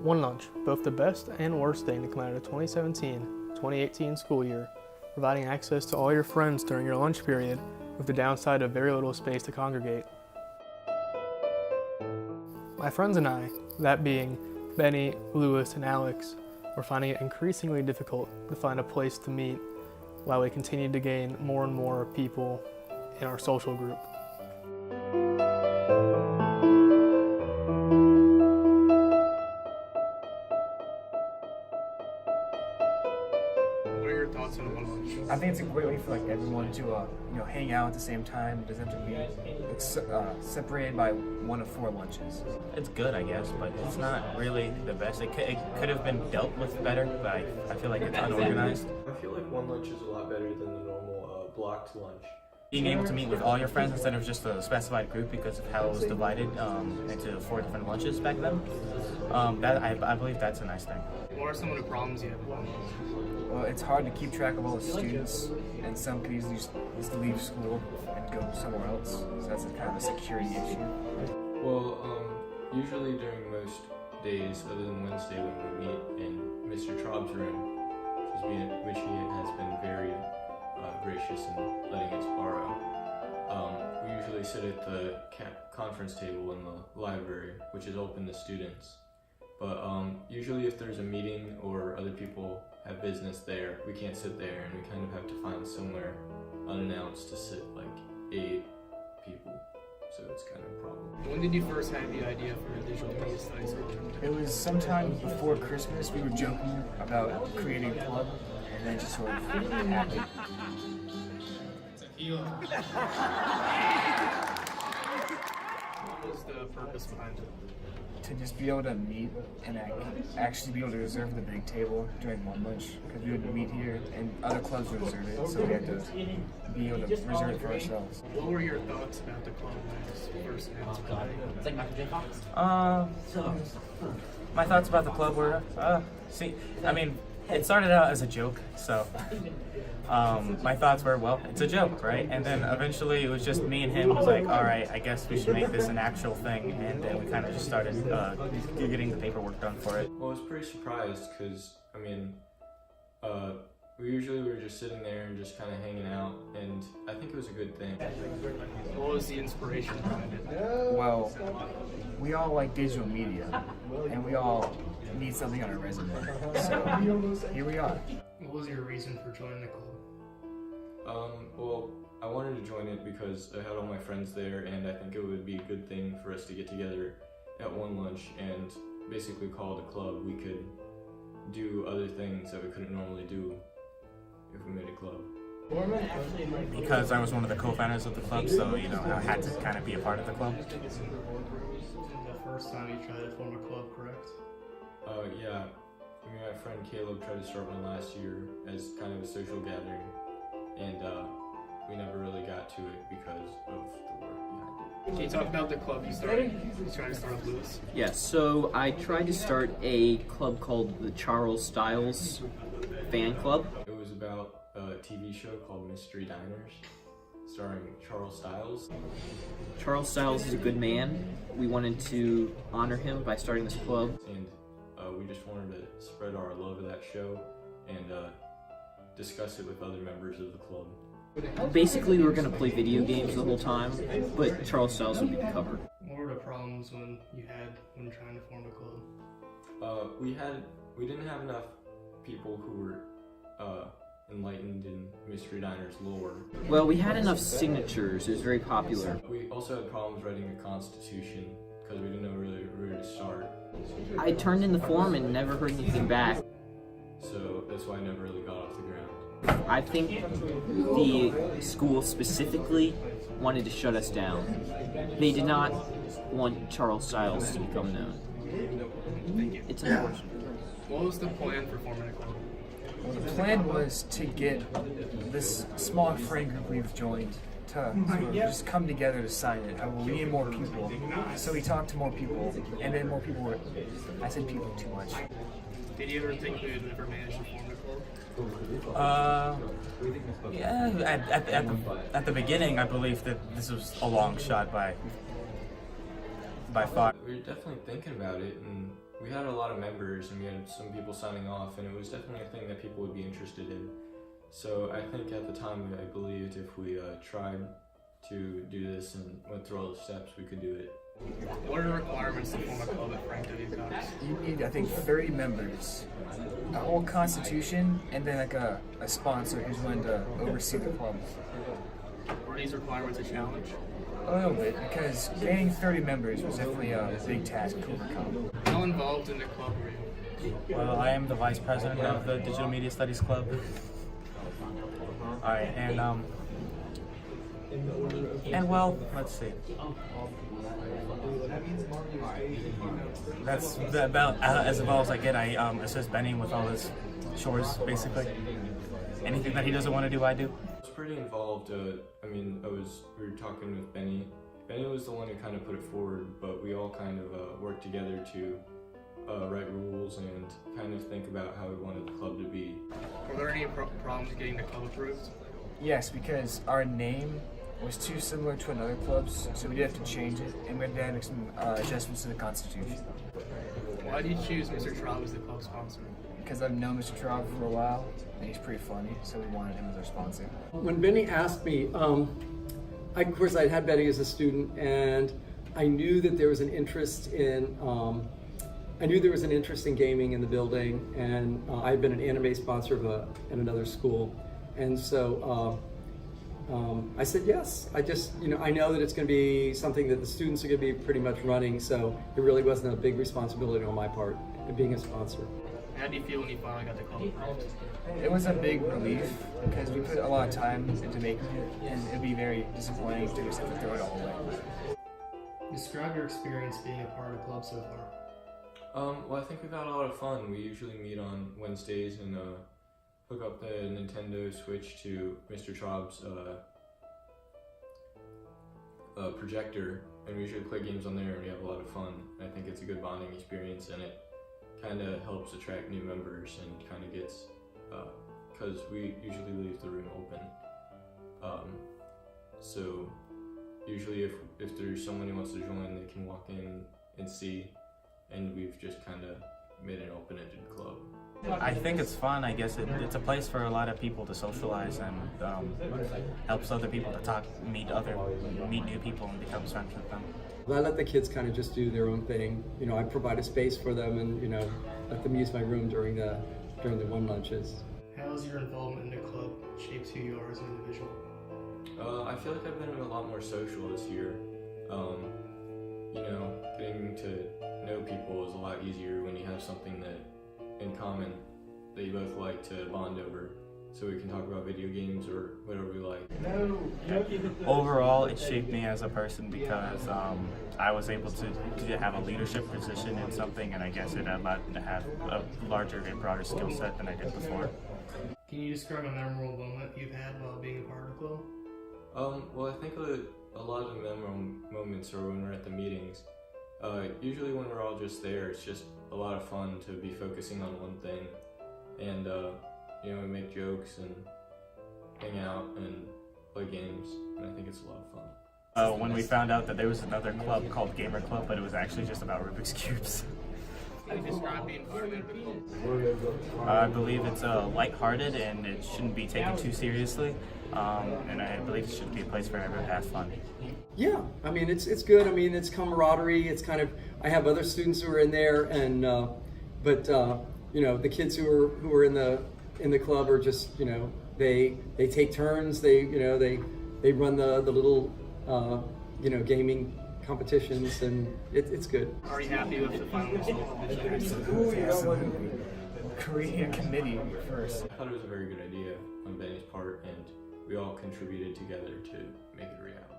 One lunch, both the best and worst thing to come out of the 2017-2018 school year, providing access to all your friends during your lunch period with the downside of very little space to congregate. My friends and I, that being Benny, Lewis, and Alex, were finding it increasingly difficult to find a place to meet while we continued to gain more and more people in our social group. What are your thoughts on one lunch? I think it's a great way for everyone to hang out at the same time. It doesn't have to be separated by one of 4 lunches. It's good, I guess, but it's not really the best. It could have been dealt with better, but I feel like it's unorganized. I feel like one lunch is a lot better than the normal blocked lunch. Being able to meet with all your friends instead of just a specified group because of how it was divided into 4 different lunches back then, I believe that's a nice thing. What are some of the problems you have with one lunch? Well, it's hard to keep track of all the students, and some could easily just leave school and go somewhere else. So that's kind of a security issue. Well, usually during most days, other than Wednesday when we meet in Mr. Traub's room, which he has been very gracious in letting us borrow. We usually sit at the conference table in the library, which is open to students. But usually if there's a meeting or other people have business there, we can't sit there and we kind of have to find somewhere unannounced to sit 8 people. So it's kind of a problem. When did you first have the idea for the digital media studies program? It was sometime before Christmas. We were joking about creating a club, and then it just sort of happened. What was the purpose behind it? To just be able to meet and actually be able to reserve the big table during one lunch, because we would meet here and other clubs would reserve it, so we had to be able to reserve it for ourselves. What were your thoughts about the club when it was first announced? My thoughts about the club were, it started out as a joke, so my thoughts were, well, it's a joke, right? And then eventually it was just me and him. It was like, all right, I guess we should make this an actual thing, and then we kind of just started getting the paperwork done for it. Well, I was pretty surprised because, we usually were just sitting there and just kind of hanging out, and I think it was a good thing. What was the inspiration behind it? Well, we all like digital media, and we all need something on our resume, so here we are. What was your reason for joining the club? Well, I wanted to join it because I had all my friends there, and I think it would be a good thing for us to get together at one lunch and basically call it a club. We could do other things that we couldn't normally do if we made a club. Because I was one of the co-founders of the club, so I had to kind of be a part of the club. The first time you tried to form a club, correct? Yeah. My friend Caleb tried to start one last year as kind of a social gathering, and we never really got to it because of the work behind it. Can you talk about the club you started? You tried to start with Lewis? Yes, so I tried to start a club called the Charles Styles Fan Club. It was about a TV show called Mystery Diners, starring Charles Styles. Charles Styles is a good man. We wanted to honor him by starting this club. And we just wanted to spread our love of that show and discuss it with other members of the club. Basically, we were going to play video games the whole time, but Charles Styles would be the cover. What were the problems when trying to form a club? We didn't have enough people who were enlightened in Mystery Diner's lore. Well, we had enough signatures. It was very popular. We also had problems writing a constitution because we didn't know really where to start. I turned in the form and never heard anything back. So that's why I never really got off the ground. I think the school specifically wanted to shut us down. They did not want Charles Styles to become known. It's unfortunate. What was the plan for forming a club? Well, the plan was to get this small friend group we've joined to sort of just come together to sign it. We need more people. So we talked to more people, and then more people were, I said people too much. Did you ever think we would ever manage to form a club? Yeah, at the beginning I believed that this was a long shot, but by far. We were definitely thinking about it, and we had a lot of members, and we had some people signing off, and it was definitely a thing that people would be interested in. So I think at the time I believed if we tried to do this and went through all the steps, we could do it. What are the requirements to form a club at Frank W. Cox? You need, I think, 30 members, a whole constitution, and then like a sponsor who's willing to oversee the club. Were these requirements a challenge? A little bit, because gaining 30 members was definitely a big task to overcome. How involved in the club were you? Well, I am the vice president of the Digital Media Studies Club. All right, and well, let's see. That's about as well as I get. I assist Benny with all his chores, basically. Anything that he doesn't want to do, I do. I was pretty involved. We were talking with Benny. Benny was the one who kind of put it forward, but we all kind of worked together to write rules and kind of think about how we wanted the club to be. Were there any problems getting the club approved? Yes, because our name was too similar to another club's, so we did have to change it, and we had to make some adjustments to the Constitution. Why did you choose Mr. Traub as the club sponsor? Because I've known Mr. Traub for a while, and he's pretty funny, so we wanted him as our sponsor. When Benny asked me, of course I had Benny as a student, and I knew that there was an interest in gaming in the building, and I had been an anime sponsor in another school, and so I said yes. I know that it's going to be something that the students are going to be pretty much running, so it really wasn't a big responsibility on my part in being a sponsor. How did you feel when you finally got the club approved? It was a big relief, because we put a lot of time into making it, and it'd be very disappointing to just have to throw it all away. Describe your experience being a part of the club so far. Well, I think we've had a lot of fun. We usually meet on Wednesdays and hook up the Nintendo Switch to Mr. Traub's projector, and we usually play games on there, and we have a lot of fun. I think it's a good bonding experience, and it kind of helps attract new members and kind of gets, because we usually leave the room open. So usually if there's someone who wants to join, they can walk in and see, and we've just kind of made an open-ended club. I think it's fun. I guess it's a place for a lot of people to socialize and helps other people to meet new people and become friends with them. I let the kids kind of just do their own thing. I provide a space for them, and let them use my room during the 1 lunches. How has your involvement in the club shaped who you are as an individual? I feel like I've been a lot more social this year. Getting to know people is a lot easier when you have something in common that you both like to bond over, so we can talk about video games or whatever we like. Overall, it shaped me as a person because I was able to have a leadership position in something, and I guess it allowed me to have a larger and broader skill set than I did before. Can you describe a memorable moment you've had while being a part of the club? Well, I think a lot of the memorable moments are when we're at the meetings. Usually when we're all just there, it's just a lot of fun to be focusing on one thing, and we make jokes and hang out and play games, and I think it's a lot of fun. When we found out that there was another club called Gamer Club, but it was actually just about Rubik's Cubes. How do you describe being part of it? I believe it's lighthearted and it shouldn't be taken too seriously, and I believe it should be a place for everyone to have fun. Yeah, it's good. It's camaraderie. It's kind of, I have other students who are in there, and but the kids who are in the club are just they take turns. They run the little gaming competitions, and it's good. Are you happy with the final result? Absolutely. Creating a committee first. I thought it was a very good idea on Benny's part, and we all contributed together to make it a reality.